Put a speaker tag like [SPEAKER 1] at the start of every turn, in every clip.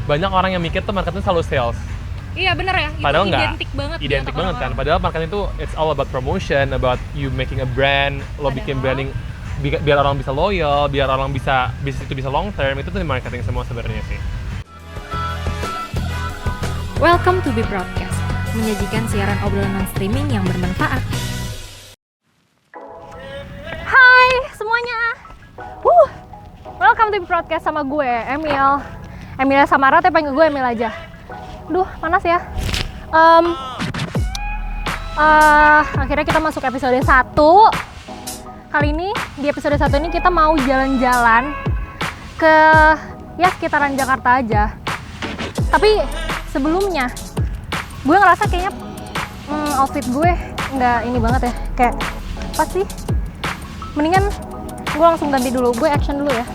[SPEAKER 1] banyak orang yang mikir tuh marketing selalu sales.
[SPEAKER 2] Iya bener ya,
[SPEAKER 1] Padahal
[SPEAKER 2] itu
[SPEAKER 1] nggak.
[SPEAKER 2] identik banget.
[SPEAKER 1] Identik banget kan. Padahal marketing itu it's all about promotion, about you making a brand, lo bikin branding biar orang bisa loyal, biar orang bisa bisnis itu bisa long term, itu tuh marketing semua sebenarnya sih.
[SPEAKER 2] Welcome to Be Broadcast, menyajikan siaran obrolan non-streaming yang bermanfaat. Hai semuanya, welcome to Be Broadcast sama gue, Emilia Samara, tapi panggil gue Emil aja. Duh, panas ya. Akhirnya kita masuk episode 1. Kali ini, di episode 1 ini kita mau jalan-jalan ke ya sekitaran Jakarta aja. Tapi sebelumnya, gue ngerasa kayaknya outfit gue nggak ini banget ya. Kayak, apa sih? Mendingan gue langsung ganti dulu, gue action dulu ya.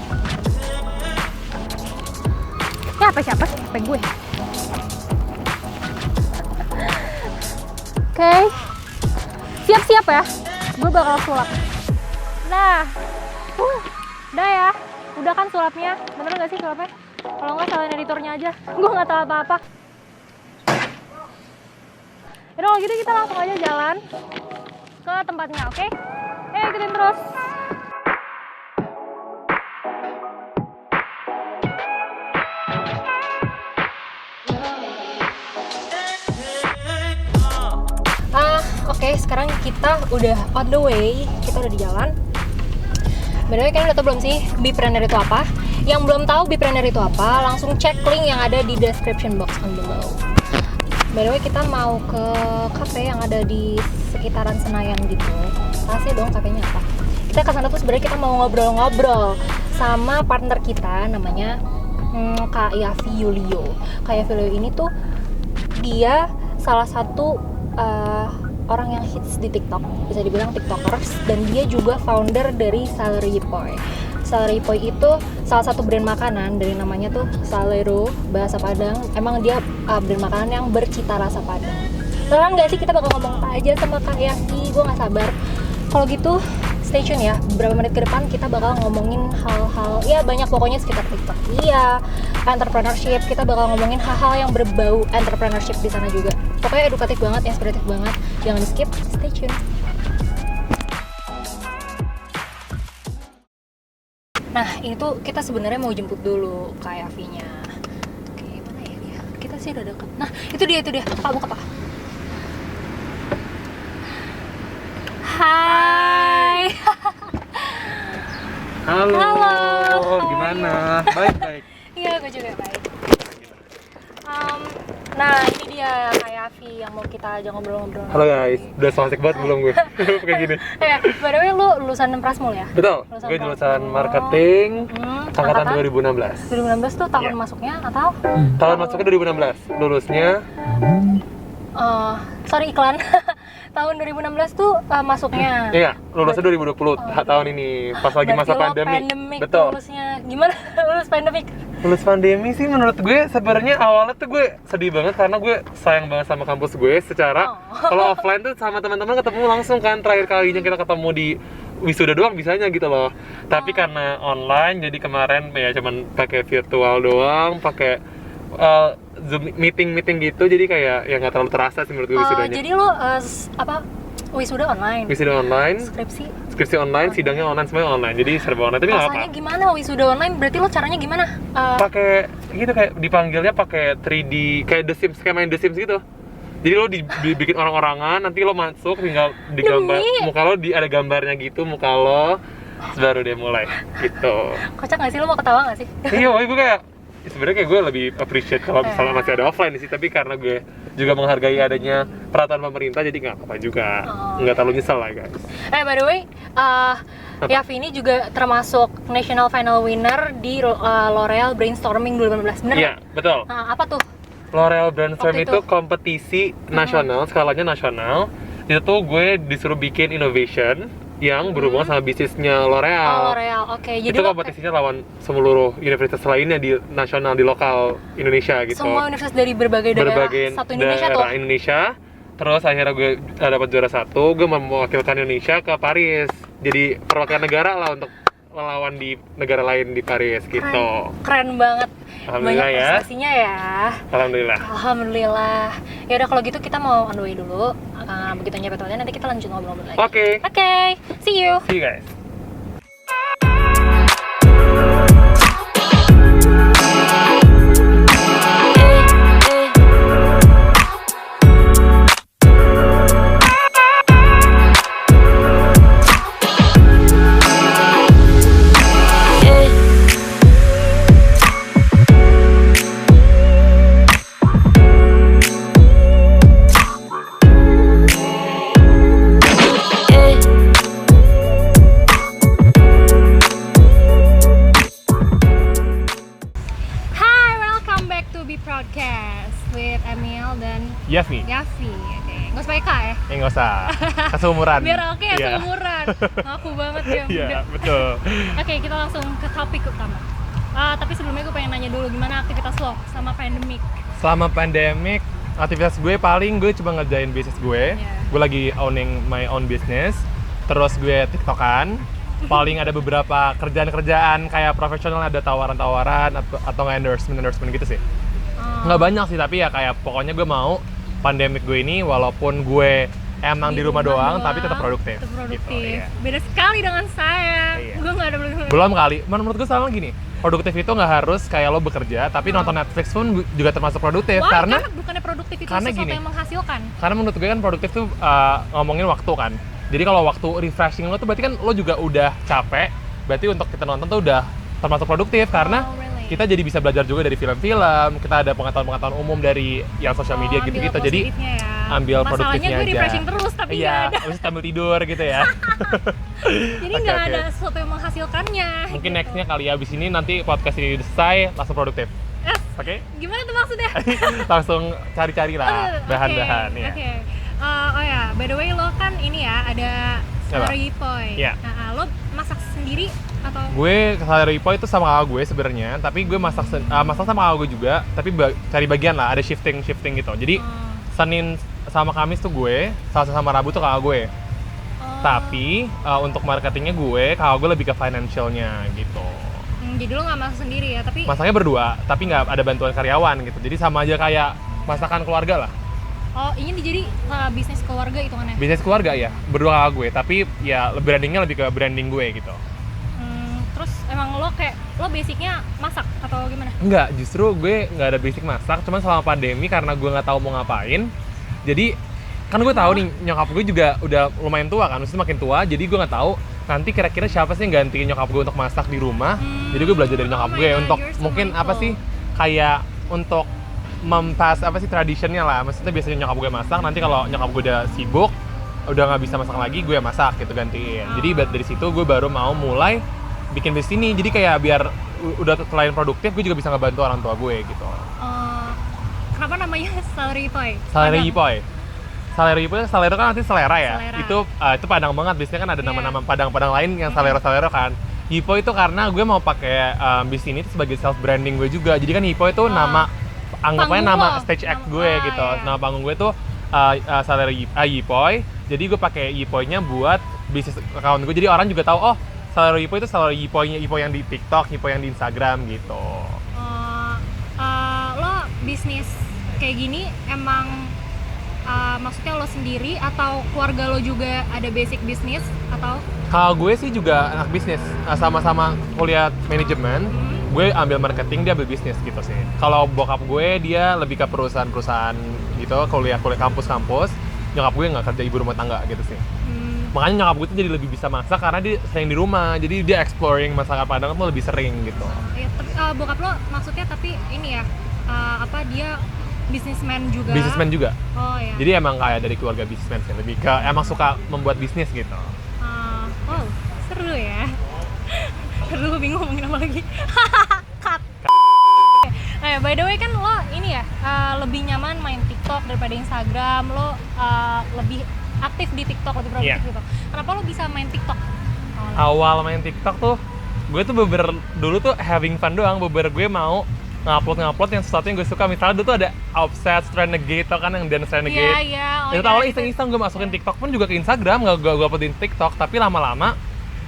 [SPEAKER 2] Ya, siapa sih? HP gue. Oke, siap-siap ya. Gue bakal sulap. Nah, udah ya. Udah kan sulapnya? Bener nggak sih sulapnya? Kalau nggak salahin editornya aja. Gue nggak tahu apa-apa. Yaudah kalau gitu kita langsung aja jalan ke tempatnya, oke? Ikutin terus. Oke, sekarang kita udah on the way, kita udah di jalan. By the way, kalian udah tau belum sih Bipreneur itu apa? Yang belum tahu Bipreneur itu apa, langsung cek link yang ada di description box on below. By the way, kita mau ke cafe yang ada di sekitaran Senayan gitu. Kasih dong kafenya apa? Kita ke sana tuh sebenarnya kita mau ngobrol-ngobrol sama partner kita, namanya Kak Yafi Yulio. Kak Yafi Yulio ini tuh dia salah satu orang yang hits di TikTok, bisa dibilang TikTokers, dan dia juga founder dari Salary-Poi. Salary-Poi itu salah satu brand makanan dari namanya tuh Salero, bahasa Padang. Emang dia brand makanan yang bercita rasa Padang. Beneran nggak sih kita bakal ngomong apa aja sama Kak Yafi? Gue nggak sabar. Kalau gitu stay tune ya, beberapa menit ke depan kita bakal ngomongin hal-hal, ya banyak pokoknya sekitar TikTok, iya, entrepreneurship, kita bakal ngomongin hal-hal yang berbau entrepreneurship di sana juga. Pokoknya edukatif banget, inspiratif banget, jangan di skip, stay tune. Nah ini tuh kita sebenarnya mau jemput dulu Kak Yafinya. Oke, mana ya dia? Kita sih udah deket. Nah itu dia, Pak buka Pak. Hai.
[SPEAKER 3] Halo. Gimana? Baik.
[SPEAKER 2] Iya, gue juga baik. Nah, ini dia Kak Yafi yang mau kita ajak ngobrol-ngobrol.
[SPEAKER 3] Halo guys, udah so asik banget belum gue? Kayak gini.
[SPEAKER 2] By the way, lu lulusan Prasmul ya?
[SPEAKER 3] Betul, gue lulusan marketing angkatan 2016.
[SPEAKER 2] 2016 tuh tahun masuknya atau?
[SPEAKER 3] Tahun masuknya 2016, lulusnya
[SPEAKER 2] sorry iklan. Tahun 2016 tuh masuknya.
[SPEAKER 3] iya, lulusnya 2020 tahun ini, pas lagi masa pandemi. Betul.
[SPEAKER 2] Lulusnya gimana? Lulus pandemik.
[SPEAKER 3] Lulus pandemi sih menurut gue sebenarnya awalnya tuh gue sedih banget karena gue sayang banget sama kampus gue secara kalau offline tuh sama teman-teman ketemu langsung kan, terakhir kalinya kita ketemu di wisuda doang bisanya gitu loh. Tapi karena online jadi kemarin ya cuman pakai virtual doang, pakai Zoom meeting gitu, jadi kayak ya nggak terlalu terasa sih menurut gue wisudanya.
[SPEAKER 2] Jadi lo wisuda online?
[SPEAKER 3] Wisuda online, skripsi online, sidangnya online, semuanya online, jadi serba online. Tapi nggak apa-apa.
[SPEAKER 2] Rasanya gimana wisuda online? Berarti lo caranya gimana?
[SPEAKER 3] Pakai gitu, kayak dipanggilnya pakai 3D, kayak The Sims, kayak main The Sims gitu. Jadi lo dibikin orang-orangan, nanti lo masuk tinggal digambar muka lo, ada gambarnya gitu muka lo, baru dia mulai gitu.
[SPEAKER 2] Kocak nggak sih, lo mau ketawa nggak sih?
[SPEAKER 3] Iya, gue kayak sebenarnya kayak gue lebih appreciate kalau misalnya masih ada offline sih, tapi karena gue juga menghargai adanya peraturan pemerintah, jadi nggak apa-apa juga, nggak terlalu nyesel lah guys.
[SPEAKER 2] By the way, Yafi ini juga termasuk national final winner di L'Oreal Brainstorming 2015, bener?
[SPEAKER 3] Iya, betul.
[SPEAKER 2] Apa tuh?
[SPEAKER 3] L'Oreal Brainstorming itu kompetisi nasional, skalanya nasional. Itu tuh gue disuruh bikin innovation yang berhubungan sama bisnisnya L'Oreal.
[SPEAKER 2] L'Oreal, oke. Jadi
[SPEAKER 3] itu kompetisinya lawan seluruh universitas lainnya di nasional, di lokal Indonesia gitu.
[SPEAKER 2] Semua universitas dari berbagai daerah satu Indonesia
[SPEAKER 3] daerah tuh. Indonesia. Terus akhirnya gue dapat juara 1, gue mewakilkan Indonesia ke Paris. Jadi perwakilan negara lah untuk melawan di negara lain di Paris gitu.
[SPEAKER 2] Keren banget.
[SPEAKER 3] Alhamdulillah
[SPEAKER 2] Banyak
[SPEAKER 3] ya.
[SPEAKER 2] prestasinya ya.
[SPEAKER 3] Alhamdulillah.
[SPEAKER 2] Alhamdulillah. Ya udah kalau gitu kita mau on the way dulu. Begitu nyampe toilet nanti kita lanjut ngobrol-ngobrol lagi.
[SPEAKER 3] Oke.
[SPEAKER 2] Oke, see you.
[SPEAKER 3] See you guys.
[SPEAKER 2] Hi, welcome back to Be Podcast with Emil dan
[SPEAKER 1] Yafi.
[SPEAKER 2] Yafi. Oke, nggak usah Eka ya?
[SPEAKER 1] Nggak usah. Kesumuran.
[SPEAKER 2] Biar oke ya,
[SPEAKER 1] Iya.
[SPEAKER 2] seumuran. Ngaku banget ya.
[SPEAKER 1] Iya,
[SPEAKER 2] Bunda.
[SPEAKER 1] betul.
[SPEAKER 2] Oke, kita langsung ke topik utama. Tapi sebelumnya gue pengen nanya dulu gimana aktivitas lo sama pandemik.
[SPEAKER 1] Selama pandemic, aktivitas gue paling gue cuma ngerjain bisnis gue.
[SPEAKER 2] Iya.
[SPEAKER 1] Gue lagi owning my own business. Terus gue tiktokan. Paling ada beberapa kerjaan-kerjaan kayak profesional, ada tawaran-tawaran atau endorsement gitu sih. Nggak banyak sih, tapi ya kayak pokoknya gue mau pandemic gue ini walaupun gue emang di rumah doang, tapi tetap produktif.
[SPEAKER 2] Tetap produktif.
[SPEAKER 1] Gitu, iya.
[SPEAKER 2] Beda sekali dengan saya.
[SPEAKER 1] Iya.
[SPEAKER 2] Gue nggak ada produktif.
[SPEAKER 1] Belum kali, menurut gue sama gini, produktif itu nggak harus kayak lo bekerja, tapi nonton Netflix pun juga termasuk produktif.
[SPEAKER 2] Wah,
[SPEAKER 1] karena
[SPEAKER 2] bukannya produktif itu
[SPEAKER 1] karena
[SPEAKER 2] sesuatu
[SPEAKER 1] gini.
[SPEAKER 2] yang menghasilkan.
[SPEAKER 1] karena menurut gue kan produktif tuh ngomongin waktu kan. Jadi kalau waktu refreshing lo tuh berarti kan lo juga udah capek, berarti untuk kita nonton tuh udah termasuk produktif karena
[SPEAKER 2] Oh, really?
[SPEAKER 1] kita jadi bisa belajar juga dari film-film, kita ada pengetahuan-pengetahuan umum dari yang sosial media
[SPEAKER 2] ambil
[SPEAKER 1] gitu-gitu. Jadi
[SPEAKER 2] positifnya ya.
[SPEAKER 1] ambil produktifnya
[SPEAKER 2] Masalahnya gue
[SPEAKER 1] aja.
[SPEAKER 2] refreshing terus tapi nggak
[SPEAKER 1] iya,
[SPEAKER 2] ada.
[SPEAKER 1] habis itu sambil tidur gitu ya.
[SPEAKER 2] Jadi
[SPEAKER 1] Oke,
[SPEAKER 2] nggak
[SPEAKER 1] oke.
[SPEAKER 2] ada sesuatu yang menghasilkannya.
[SPEAKER 1] Mungkin
[SPEAKER 2] gitu.
[SPEAKER 1] nextnya kali ya, abis ini nanti podcast ini selesai langsung produktif. Oke?
[SPEAKER 2] Gimana tuh maksudnya?
[SPEAKER 1] Langsung cari-cari lah
[SPEAKER 2] Oke,
[SPEAKER 1] bahan-bahan ya.
[SPEAKER 2] Oke. Oh ya, by the way lo kan ini ya ada
[SPEAKER 1] Apa?
[SPEAKER 2] salary poi.
[SPEAKER 1] Iya.
[SPEAKER 2] Nah, lo masak sendiri atau?
[SPEAKER 1] Gue salary poi itu sama kakak gue sebenarnya, tapi gue masak sama kakak gue juga, tapi cari bagian lah, ada shifting gitu. Jadi Senin sama Kamis tuh gue, Selasa sama Rabu tuh kakak gue.
[SPEAKER 2] Oh.
[SPEAKER 1] Tapi untuk marketingnya gue, kakak gue lebih ke financialnya gitu.
[SPEAKER 2] Jadi lo nggak masak sendiri ya, tapi
[SPEAKER 1] Masaknya berdua, tapi nggak ada bantuan karyawan gitu. Jadi sama aja kayak masakan keluarga lah.
[SPEAKER 2] oh ini jadi bisnis keluarga itu kan ya?
[SPEAKER 1] Bisnis keluarga ya, berdua kakak gue, tapi ya brandingnya lebih ke branding gue gitu.
[SPEAKER 2] Terus emang lo kayak lo basicnya masak atau gimana?
[SPEAKER 1] Enggak, justru gue nggak ada basic masak, cuman selama pandemi karena gue nggak tahu mau ngapain. Jadi kan gue tahu nih nyokap gue juga udah lumayan tua kan, maksudnya makin tua, jadi gue nggak tahu nanti kira-kira siapa sih yang gantiin nyokap gue untuk masak di rumah. Jadi gue belajar dari nyokap
[SPEAKER 2] Oh my
[SPEAKER 1] gue
[SPEAKER 2] God,
[SPEAKER 1] untuk
[SPEAKER 2] you're so
[SPEAKER 1] mungkin apa
[SPEAKER 2] mindful.
[SPEAKER 1] sih kayak untuk mempas apa sih traditionnya lah. Maksudnya biasanya nyokap gue masak, nanti kalau nyokap gue udah sibuk, udah nggak bisa masak lagi, gue yang masak gitu gantiin. Jadi dari situ gue baru mau mulai bikin bisnis ini. Jadi kayak biar udah selain produktif, gue juga bisa ngebantu orang tua gue gitu.
[SPEAKER 2] Kenapa namanya salary poi?
[SPEAKER 1] Salary
[SPEAKER 2] Padang.
[SPEAKER 1] Yipoy. Salary Yipoy, salero kan nanti selera ya.
[SPEAKER 2] Selera.
[SPEAKER 1] Itu Padang banget. Biasanya kan ada
[SPEAKER 2] Iya.
[SPEAKER 1] nama-nama Padang-Padang lain yang salero-salero kan. Yipoy itu karena gue mau pakai bisnis ini tuh sebagai self branding gue juga. Jadi kan Yipoy itu nama anggapannya
[SPEAKER 2] Panggung
[SPEAKER 1] nama
[SPEAKER 2] lo.
[SPEAKER 1] stage act
[SPEAKER 2] Nama-
[SPEAKER 1] gue
[SPEAKER 2] ah,
[SPEAKER 1] gitu.
[SPEAKER 2] iya.
[SPEAKER 1] Nama panggung gue tuh Salary Yipoy. Jadi gue pakai Yipoy-nya buat bisnis account gue. Jadi orang juga tahu oh, Salary Yipoy itu Salary Yipoy-nya Yipoy yang di TikTok, Yipoy yang di Instagram gitu.
[SPEAKER 2] Lo bisnis kayak gini emang maksudnya lo sendiri atau keluarga lo juga ada basic bisnis atau?
[SPEAKER 1] Kalau gue sih juga anak bisnis, sama-sama kuliah manajemen. Gue ambil marketing, dia ambil bisnis gitu sih. Kalau bokap gue dia lebih ke perusahaan-perusahaan gitu, kuliah kampus-kampus. Nyokap gue nggak kerja ibu rumah tangga gitu sih. Makanya nyokap gue tuh jadi lebih bisa masak karena dia sering di rumah. Jadi dia exploring masakan Padang tuh lebih sering gitu.
[SPEAKER 2] Ya, tapi, bokap lo maksudnya tapi ini ya dia bisnismen juga.
[SPEAKER 1] Bisnismen juga.
[SPEAKER 2] Oh ya.
[SPEAKER 1] Jadi emang kayak dari keluarga bisnismen sih, lebih ke emang suka membuat bisnis gitu.
[SPEAKER 2] Wow, seru ya. Seru, bingung ngomongin apa lagi. Cut. By the way kan lo ini ya lebih nyaman main TikTok daripada Instagram. Lo lebih aktif di TikTok, lebih produktif
[SPEAKER 1] Iya.
[SPEAKER 2] gitu. Kenapa lo bisa main TikTok?
[SPEAKER 1] Awal main TikTok tuh, gue tuh dulu tuh having fun doang. Gue mau ngupload yang sesuatu yang gue suka. Misalnya dulu tuh ada Obsessed, Renegade, tau kan yang dance Renegade.
[SPEAKER 2] Iya.
[SPEAKER 1] Itu awalnya iseng-iseng gue masukin TikTok pun juga ke Instagram, gak gue uploadin TikTok. Tapi lama-lama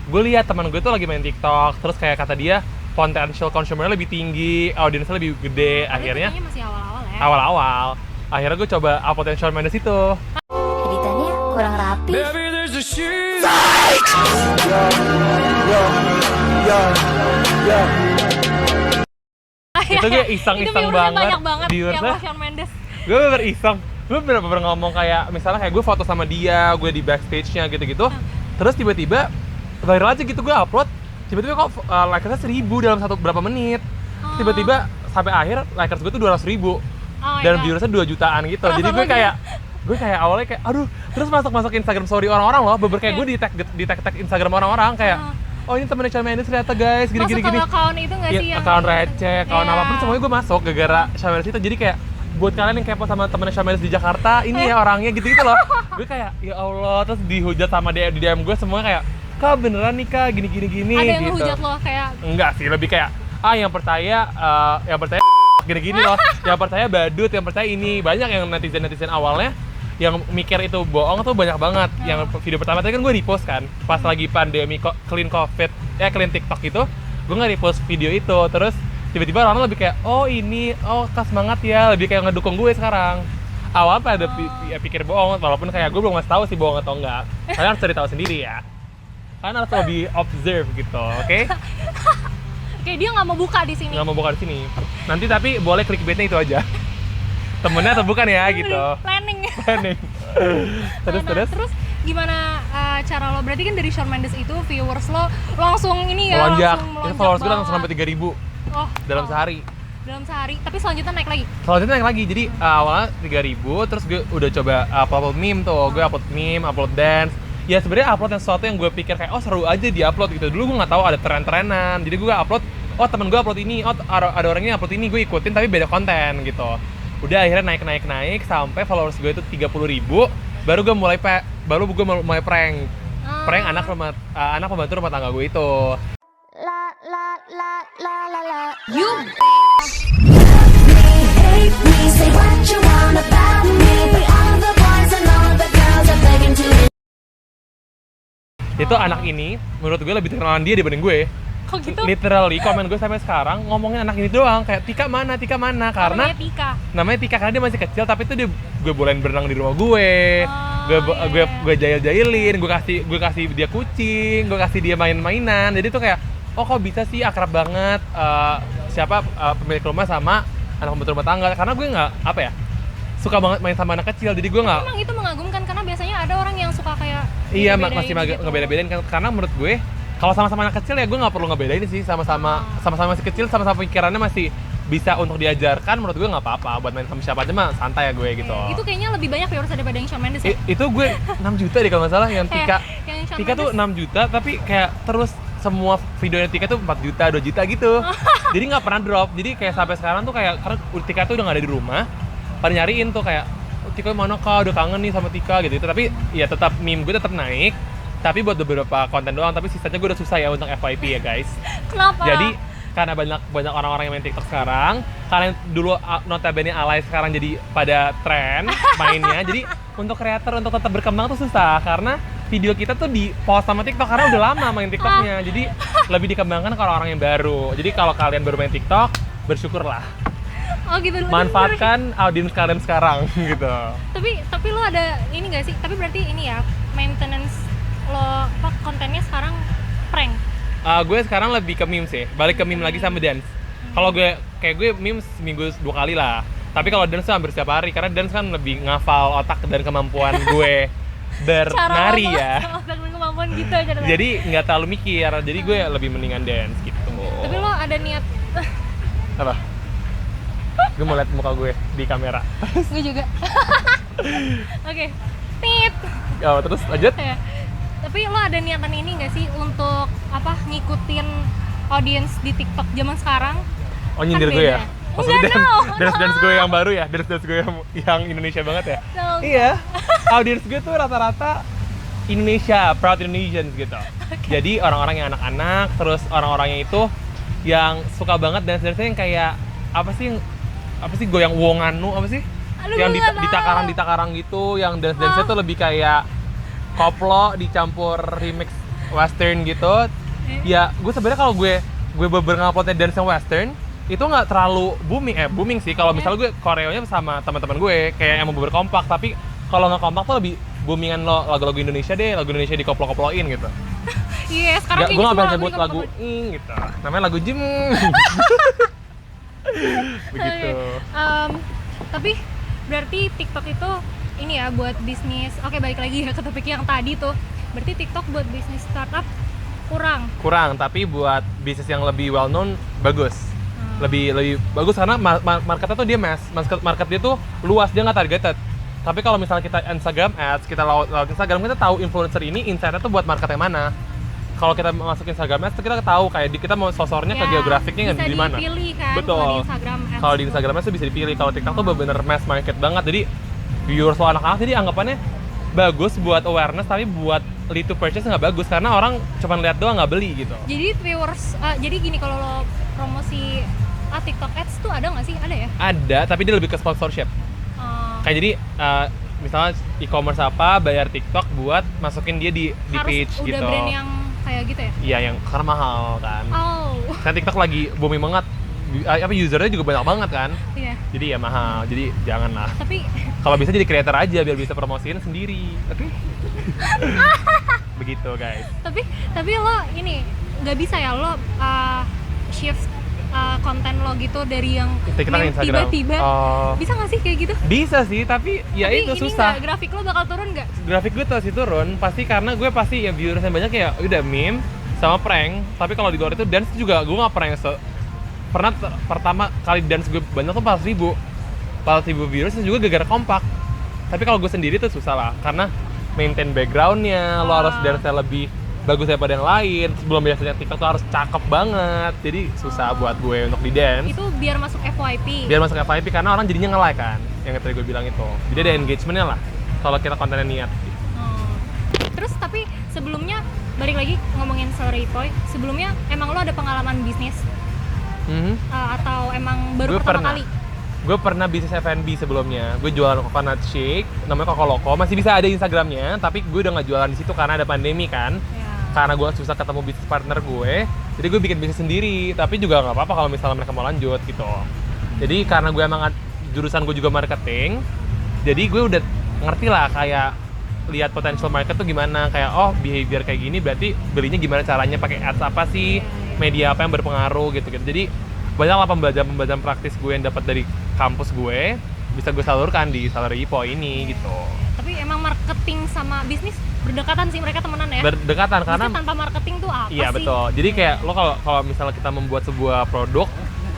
[SPEAKER 1] gue lihat teman gue tuh lagi main TikTok, terus kayak kata dia potential consumer-nya lebih tinggi, audiensnya lebih gede.
[SPEAKER 2] Tapi
[SPEAKER 1] Akhirnya
[SPEAKER 2] itu kayaknya masih awal-awal ya.
[SPEAKER 1] awal-awal akhirnya gue coba upload Shawn Mendes itu.
[SPEAKER 4] Editannya kurang rapi.
[SPEAKER 1] Itu gue iseng-iseng banget,
[SPEAKER 2] banyak banget
[SPEAKER 1] viewersnya.
[SPEAKER 2] yang Shawn Mendes.
[SPEAKER 1] Gue bener iseng, gue bener-bener ngomong kayak misalnya kayak gue foto sama dia, gue di backstage-nya gitu-gitu, terus tiba-tiba viral aja gitu gue upload, tiba-tiba kok likersnya 1000 dalam berapa menit, tiba-tiba sampai akhir likers gue tuh 200.000 dan viewersnya 2 jutaan gitu. Jadi gue kayak awalnya kayak aduh, terus masuk Instagram story orang-orang loh, beber kayak gue di tag Instagram orang-orang kayak oh ini temennya Shawn Mendes ternyata guys, gini-gini.
[SPEAKER 2] Masuk ke account itu nggak sih?
[SPEAKER 1] Iya, account receh, account apapun semuanya gue masuk gara-gara Shawn Mendes itu. Jadi kayak buat kalian yang kepo sama temennya Shawn Mendes di Jakarta, ini ya orangnya gitu-gitu loh. Gue kayak ya Allah, terus dihujat sama di DM gue semua kayak kak beneran nih kak gini-gini
[SPEAKER 2] Ada yang
[SPEAKER 1] gitu.
[SPEAKER 2] hujat lo kayak
[SPEAKER 1] Enggak sih, lebih kayak yang percaya gini-gini loh, yang percaya badut, yang percaya ini. Banyak yang netizen awalnya yang mikir itu bohong tuh banyak banget. Yang video pertama tadi kan gue repost kan pas lagi pandemi clean TikTok itu, gue nggak repost video itu. Terus tiba-tiba orang lebih kayak oh ini, oh kak semangat ya, lebih kayak ngedukung gue sekarang. Awal pada pikir bohong, walaupun kayak gue belum ngasih tahu sih bohong atau enggak. Kalian harus cari tahu sendiri ya. Kalian harus lebih observe gitu, oke?
[SPEAKER 2] kayak dia nggak mau buka di sini.
[SPEAKER 1] Nggak mau buka di sini. Nanti tapi boleh clickbaitnya itu aja. Temennya atau bukan ya gitu.
[SPEAKER 2] Planning.
[SPEAKER 1] Terus
[SPEAKER 2] gimana cara lo? Berarti kan dari Shawn Mendes itu viewers lo langsung ini ya,
[SPEAKER 1] melonjak.
[SPEAKER 2] langsung melonjak
[SPEAKER 1] Itu followers gue
[SPEAKER 2] banget.
[SPEAKER 1] langsung sampai 3.000 dalam sehari.
[SPEAKER 2] Dalam sehari, tapi selanjutnya naik lagi.
[SPEAKER 1] Selanjutnya naik lagi. Jadi awalnya 3.000, terus gue udah coba upload meme tuh. Gue upload meme, upload dance. Ya sebenarnya upload yang sesuatu yang gue pikir kayak oh seru aja di-upload gitu. Dulu gue nggak tahu ada tren-trenan. Jadi gue upload, oh temen gue upload ini, oh ada orang ini upload ini, gue ikutin tapi beda konten gitu. Udah akhirnya naik sampai followers gue itu 30.000. Baru gue mulai prank. Prank anak pembantu rumah tangga gue itu.
[SPEAKER 4] La la la la la la.
[SPEAKER 2] You
[SPEAKER 4] Hate me, say what you want about me. But all the boys and all the girls are begging to be.
[SPEAKER 1] Itu anak ini menurut gue lebih terkenalan dia dibanding gue.
[SPEAKER 2] kok gitu?
[SPEAKER 1] Literally komen gue sampai sekarang ngomongin anak ini doang kayak Tika mana karena namanya Tika karena dia masih kecil tapi itu gue bolehin berenang di rumah gue. Gue jail-jailin, gue kasih dia kucing, gue kasih dia main-mainan. Jadi tuh kayak oh kok bisa sih akrab banget pemilik rumah sama anak pembantu rumah tangga, karena gue nggak suka banget main sama anak kecil. Jadi gue nggak.
[SPEAKER 2] Emang itu mengagumkan karena biasanya ada orang yang suka kayak
[SPEAKER 1] Iya,
[SPEAKER 2] ngebedain
[SPEAKER 1] masih
[SPEAKER 2] gitu.
[SPEAKER 1] ngebeda-bedain karena menurut gue kalau sama-sama anak kecil ya gue nggak perlu ngebedain sih, sama-sama masih kecil, sama-sama pikirannya masih bisa untuk diajarkan. Menurut gue nggak apa-apa buat main sama siapa aja mah santai ya gue gitu.
[SPEAKER 2] Itu kayaknya lebih banyak viewers daripada yang Shawn Mendes ya?
[SPEAKER 1] Itu gue 6 juta deh kalau nggak salah yang Tika.
[SPEAKER 2] Yang Shawn
[SPEAKER 1] Tika tuh 6 juta tapi kayak terus semua videonya Tika tuh 4 juta, 2 juta gitu. Jadi nggak pernah drop. Jadi kayak sampai sekarang tuh kayak karena Tika tuh udah nggak ada di rumah, pada nyariin tuh kayak Tika mana kak, udah kangen nih sama Tika gitu. Tapi ya tetap meme gue tetap naik. Tapi buat beberapa konten doang, tapi sisanya gue udah susah ya untuk FYP ya guys.
[SPEAKER 2] Kenapa?
[SPEAKER 1] Jadi karena banyak orang-orang yang main TikTok sekarang, kalian dulu notabene alay sekarang jadi pada tren mainnya. Jadi untuk kreator untuk tetap berkembang tuh susah karena video kita tuh di post sama TikTok karena udah lama main TikToknya. Jadi lebih dikembangkan ke orang-orang yang baru. Jadi kalau kalian baru main TikTok, bersyukurlah.
[SPEAKER 2] Oh gitu.
[SPEAKER 1] Manfaatkan audiens kalian sekarang gitu.
[SPEAKER 2] Tapi lo ada ini nggak sih? Tapi berarti ini ya maintenance lo kontennya sekarang prank.
[SPEAKER 1] Gue sekarang lebih ke meme sih, balik ke meme lagi sama dance. Kalau gue meme seminggu 2 kali lah. Tapi kalau dance tuh hampir setiap hari karena dance kan lebih ngafal otak dan kemampuan gue bernari ya.
[SPEAKER 2] Otak dan kemampuan gitu aja.
[SPEAKER 1] Jadi nggak terlalu mikir, jadi gue lebih mendingan dance gitu.
[SPEAKER 2] Tapi lo ada niat?
[SPEAKER 1] Apa? Gue mau liat muka gue di kamera.
[SPEAKER 2] Gue juga. Oke. Tit.
[SPEAKER 1] Oh, terus lanjut.
[SPEAKER 2] Ya. Tapi lo ada niatan ini nggak sih untuk ngikutin audiens di TikTok zaman sekarang?
[SPEAKER 1] Oh nyindir
[SPEAKER 2] Kan
[SPEAKER 1] gue ya?
[SPEAKER 2] beda.
[SPEAKER 1] Maksudnya
[SPEAKER 2] Enggak,
[SPEAKER 1] dance gue yang baru ya? Dance gue yang Indonesia banget ya?
[SPEAKER 2] No.
[SPEAKER 1] Iya, audiens gue tuh rata-rata Indonesia, proud Indonesians gitu. Jadi orang-orang yang anak-anak, terus orang-orangnya itu yang suka banget dance-dance yang kayak apa sih goyang wonganu apa sih?
[SPEAKER 2] Aduh,
[SPEAKER 1] Yang
[SPEAKER 2] gue nggak tahu.
[SPEAKER 1] di takarang gitu, yang dance-dance tuh lebih kayak koplo dicampur remix western gitu. Ya, gue sebenarnya kalau gue bener nguploadnya dance yang western itu nggak terlalu booming sih. Kalau misalnya gue koreonya sama teman-teman gue kayak yang mau berkompak, tapi kalau nggak kompak tuh lebih boomingan lo lagu-lagu Indonesia deh, lagu Indonesia dikoplo-koploin gitu.
[SPEAKER 2] Iya, sekarang
[SPEAKER 1] Gue nggak bisa nyebut lagu gitu, namanya lagu Jim. Begitu.
[SPEAKER 2] Tapi berarti TikTok itu ini ya buat bisnis. Oke, balik lagi ya ke topik yang tadi tuh. Berarti TikTok buat bisnis startup kurang,
[SPEAKER 1] tapi buat bisnis yang lebih well known bagus. Lebih bagus karena marketnya tuh dia market dia tuh luas, dia nggak targeted. Tapi kalau misalnya kita Instagram ads, kita lewat Instagram, kita tahu influencer ini insight-nya tuh buat market yang mana. Kalau kita masuk Instagram ads, kita tahu kayak kita mau sosornya ke geografiknya di mana.
[SPEAKER 2] Bisa dipilih kan.
[SPEAKER 1] Betul. Kalau di Instagram ads tuh bisa dipilih. Kalau TikTok tuh bener mass market banget. Jadi viewers lo anak-anak, jadi anggapannya bagus buat awareness, tapi buat lead to purchase nggak bagus karena orang cuma lihat doang nggak beli gitu.
[SPEAKER 2] Jadi viewers, jadi gini, kalau lo promosi TikTok ads tuh ada nggak sih? Ada ya?
[SPEAKER 1] Ada, tapi dia lebih ke sponsorship. Kayak jadi misalnya e-commerce apa bayar TikTok buat masukin dia di page
[SPEAKER 2] harus
[SPEAKER 1] gitu.
[SPEAKER 2] Udah brand yang kayak gitu ya?
[SPEAKER 1] Iya, yang karena mahal kan. Kan TikTok lagi booming banget. Usernya juga banyak banget kan.
[SPEAKER 2] Iya.
[SPEAKER 1] Jadi ya mahal. Jadi janganlah.
[SPEAKER 2] Tapi
[SPEAKER 1] kalau bisa jadi creator aja biar bisa promosiin sendiri. Oke. Begitu guys.
[SPEAKER 2] Tapi lo ini nggak bisa ya lo shift konten lo gitu dari yang tiba-tiba bisa nggak sih kayak gitu?
[SPEAKER 1] Bisa sih, tapi ya
[SPEAKER 2] tapi
[SPEAKER 1] itu susah.
[SPEAKER 2] Grafik lo bakal turun nggak?
[SPEAKER 1] Grafik gue pasti turun, pasti karena gue pasti ya viewersnya banyak ya udah meme sama prank. Tapi kalau di luar itu dance juga gue nggak prank. Pernah pertama kali dance gue banyak tuh 4.000 viewers juga gara-gara kompak. Tapi kalau gue sendiri tuh susah lah karena maintain backgroundnya, lo harus dance-nya lebih bagus daripada yang lain. Sebelum biasanya TikTok tuh harus cakep banget, jadi susah buat gue untuk di dance.
[SPEAKER 2] Itu biar masuk FYP.
[SPEAKER 1] Biar masuk FYP karena orang jadinya nge-like kan, yang tadi gue bilang itu. Jadi ada engagementnya lah kalau kita kontennya niat.
[SPEAKER 2] Terus tapi sebelumnya balik lagi ngomongin Salary Poi, sebelumnya emang lo ada pengalaman bisnis? Atau emang baru pertama kali?
[SPEAKER 1] Gue pernah bisnis F&B sebelumnya. Gue jualan coconut shake, namanya Coco Loco. Masih bisa ada Instagramnya, tapi gue udah nggak jualan di situ karena ada pandemi kan. Karena gue susah ketemu bisnis partner gue, jadi gue bikin bisnis sendiri. Tapi juga nggak apa-apa kalau misalnya mereka mau lanjut gitu. Jadi karena gue emang jurusan gue juga marketing, jadi gue udah ngerti lah kayak lihat potential market tuh gimana. Kayak behavior kayak gini, berarti belinya gimana caranya, pakai ads apa sih, media apa yang berpengaruh gitu. Jadi banyak lah pembelajaran praktis gue yang dapat dari kampus gue bisa gue salurkan di Salary Poi ini gitu.
[SPEAKER 2] Tapi emang marketing sama bisnis berdekatan sih, mereka temenan ya?
[SPEAKER 1] Berdekatan karena
[SPEAKER 2] tanpa marketing tuh apa sih?
[SPEAKER 1] Iya betul. Jadi kayak lo kalau misalnya kita membuat sebuah produk,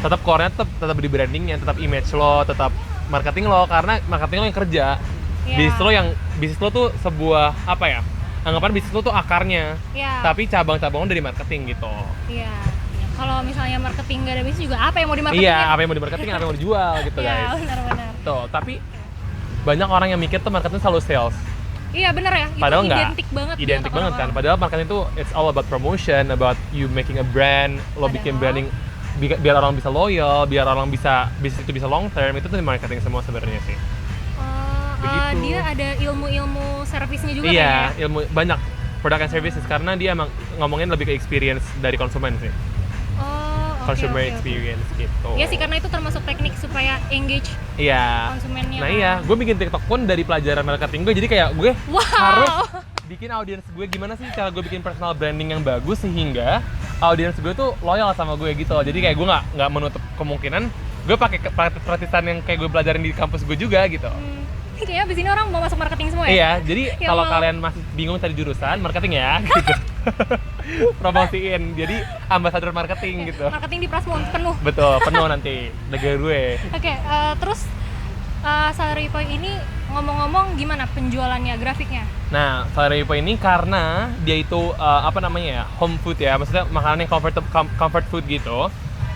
[SPEAKER 1] tetap core-nya tetap di brandingnya, tetap image lo, tetap marketing lo, karena marketing lo yang kerja. Bisnis lo tuh sebuah apa ya? Anggapan bisnis lo tuh akarnya. Tapi cabang-cabang lo dari marketing gitu.
[SPEAKER 2] Iya. Kalau misalnya marketing nggak ada bisnis juga apa yang mau dimarketing?
[SPEAKER 1] Iya, apa yang mau dimarketing, apa yang mau dijual gitu guys.
[SPEAKER 2] Iya, benar-benar.
[SPEAKER 1] Tuh, tapi banyak orang yang mikir tuh marketing selalu sales.
[SPEAKER 2] Iya benar ya.
[SPEAKER 1] Padahal
[SPEAKER 2] itu
[SPEAKER 1] enggak.
[SPEAKER 2] Identik banget
[SPEAKER 1] kan. Padahal marketing itu it's all about promotion, about you making a brand, lo bikin branding biar orang bisa loyal, biar orang bisa bisnis itu bisa long term, itu tuh marketing semua sebenarnya sih.
[SPEAKER 2] Dia ada ilmu-ilmu servisnya juga
[SPEAKER 1] iya,
[SPEAKER 2] kan ya?
[SPEAKER 1] ilmu banyak product and services karena dia emang ngomongin lebih ke experience dari konsumen sih. Consumer experience gitu.
[SPEAKER 2] Iya sih, karena itu termasuk teknik supaya engage konsumennya.
[SPEAKER 1] Nah iya, gue bikin TikTok pun dari pelajaran marketing gue. Jadi kayak gue harus bikin audiens gue gimana sih cara gue bikin personal branding yang bagus sehingga audiens gue tuh loyal sama gue gitu. Jadi kayak gue nggak menutup kemungkinan gue pakai praktisan yang kayak gue pelajarin di kampus gue juga gitu.
[SPEAKER 2] Kayaknya abis ini orang mau masuk marketing semua ya?
[SPEAKER 1] Iya, jadi kalau kalian masih bingung cari jurusan marketing ya, gitu. Promosiin, jadi ambasador marketing gitu.
[SPEAKER 2] Marketing di Prasmon penuh.
[SPEAKER 1] Betul, penuh nanti negara gue.
[SPEAKER 2] Oke, terus Salary Poi ini ngomong-ngomong gimana penjualannya, grafiknya?
[SPEAKER 1] Nah, Salary Poi ini karena dia itu home food ya, maksudnya makanan yang comfort food gitu.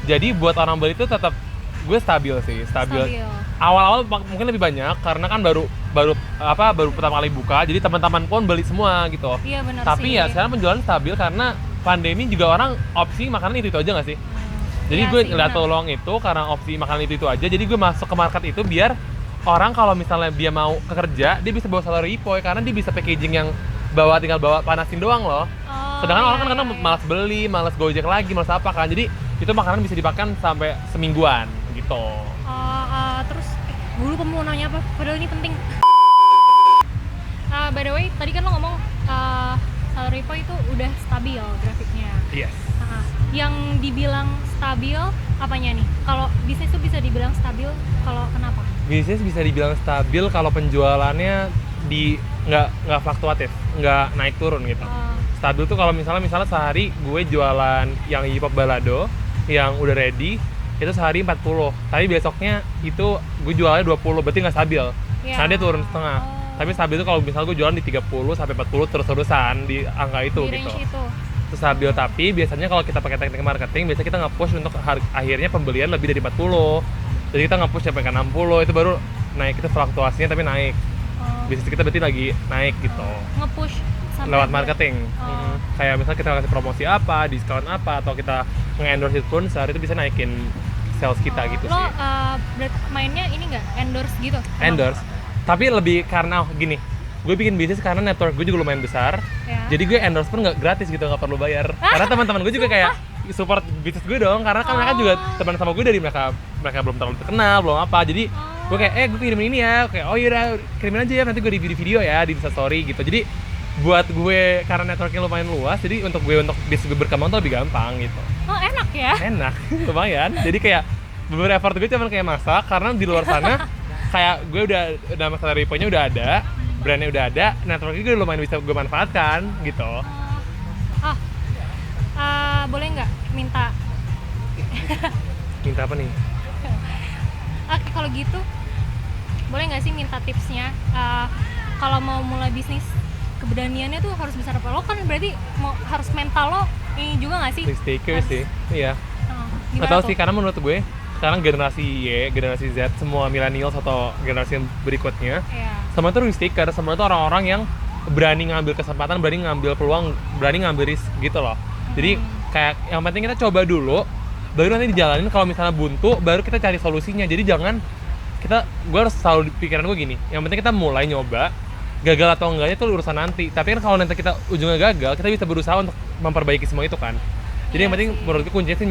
[SPEAKER 1] Jadi buat orang beli itu tetap gue stabil. Awal-awal mungkin lebih banyak karena kan baru pertama kali buka, jadi teman-teman pun beli semua gitu.
[SPEAKER 2] Iya benar.
[SPEAKER 1] Tapi ya sekarang penjualan stabil karena pandemi juga orang opsi makanan itu aja nggak sih? Jadi gue ngeliat peluang itu karena opsi makanan itu aja, jadi gue masuk ke market itu biar orang kalau misalnya dia mau kerja, dia bisa bawa Salary Poi karena dia bisa packaging yang tinggal bawa panasin doang loh. Sedangkan orang kan
[SPEAKER 2] iya,
[SPEAKER 1] kadang
[SPEAKER 2] iya.
[SPEAKER 1] malas beli, malas gojek lagi, malas apa kan. Jadi itu makanan bisa dimakan sampai semingguan gitu.
[SPEAKER 2] Terus gue lupa mau nanya apa, padahal ini penting. By the way, tadi kan lo ngomong Salaripo itu udah stabil grafiknya.
[SPEAKER 1] Yes.
[SPEAKER 2] Yang dibilang stabil apanya nih? Kalau bisnis tuh bisa dibilang stabil, kalau kenapa?
[SPEAKER 1] Bisnis bisa dibilang stabil kalau penjualannya nggak fluktuatif, nggak naik turun gitu. Stabil tuh kalau misalnya sehari gue jualan yang hip hop balado yang udah ready itu sehari 40, tapi besoknya itu gue jualnya 20, berarti nggak stabil.
[SPEAKER 2] Ya.
[SPEAKER 1] Karena dia turun setengah. Tapi stabil itu kalau misalnya gue jualan di 30 sampai 40 terus-terusan di angka itu
[SPEAKER 2] Di
[SPEAKER 1] gitu.
[SPEAKER 2] range itu.
[SPEAKER 1] Itu stabil, tapi biasanya kalau kita pakai teknik marketing biasanya kita nge-push untuk akhirnya pembelian lebih dari 40. Jadi kita nge-push sampai ke 60 itu baru naik, itu fluktuasinya tapi naik. Bisnis kita berarti lagi naik gitu.
[SPEAKER 2] Nge-push sampai
[SPEAKER 1] Lewat marketing.
[SPEAKER 2] Oh.
[SPEAKER 1] Kayak misalnya kita kasih promosi apa, diskon apa, atau kita nge-endorse influencer, itu bisa naikin sales kita gitu
[SPEAKER 2] Lo
[SPEAKER 1] sih.
[SPEAKER 2] berarti mainnya ini nggak endorse gitu?
[SPEAKER 1] Endorse. Tapi lebih karena gini, gue bikin bisnis karena network gue juga lumayan besar.
[SPEAKER 2] Ya.
[SPEAKER 1] Jadi gue endorse pun nggak gratis gitu, nggak perlu bayar. Karena teman-teman gue juga kayak support bisnis gue dong, karena kan mereka juga teman sama gue dari mereka belum terlalu terkenal, belum apa. Jadi gue kayak gue kirimin ini ya, kayak oh yaudah kirimin aja ya, nanti gue review video ya di Instastory gitu. Jadi buat gue karena networknya lumayan luas, jadi untuk bisnis gue berkembang tuh lebih gampang gitu.
[SPEAKER 2] Oh enak ya?
[SPEAKER 1] Enak, lumayan. Jadi kayak beberapa effort gue cuma kayak masak, karena di luar sana kayak gue udah nama Salaripo-nya udah ada, brandnya udah ada, networknya gue lumayan bisa gue manfaatkan gitu.
[SPEAKER 2] Boleh nggak minta?
[SPEAKER 1] Minta apa nih?
[SPEAKER 2] Oke, kalau gitu boleh nggak sih minta tipsnya kalau mau mulai bisnis, keberaniannya tuh harus besar apa? Lo kan berarti harus mental lo ini juga nggak sih?
[SPEAKER 1] Risk taker sih, iya.
[SPEAKER 2] Gimana
[SPEAKER 1] Nggak tahu
[SPEAKER 2] tuh?
[SPEAKER 1] sih, karena menurut gue sekarang generasi Y, generasi Z, semua millennials atau generasi yang berikutnya,
[SPEAKER 2] Iya.
[SPEAKER 1] semua itu risk taker, semua itu orang-orang yang berani ngambil kesempatan, berani ngambil peluang, berani ngambil risk gitu loh. Jadi kayak yang penting kita coba dulu, baru nanti dijalanin. Kalau misalnya buntu, baru kita cari solusinya. Jadi jangan gue harus selalu di pikiran gue gini, yang penting kita mulai nyoba, gagal atau enggaknya itu urusan nanti. Tapi kan kalau nanti kita ujungnya gagal, kita bisa berusaha untuk memperbaiki semua itu kan. Jadi yang penting menurut gue kuncinya sih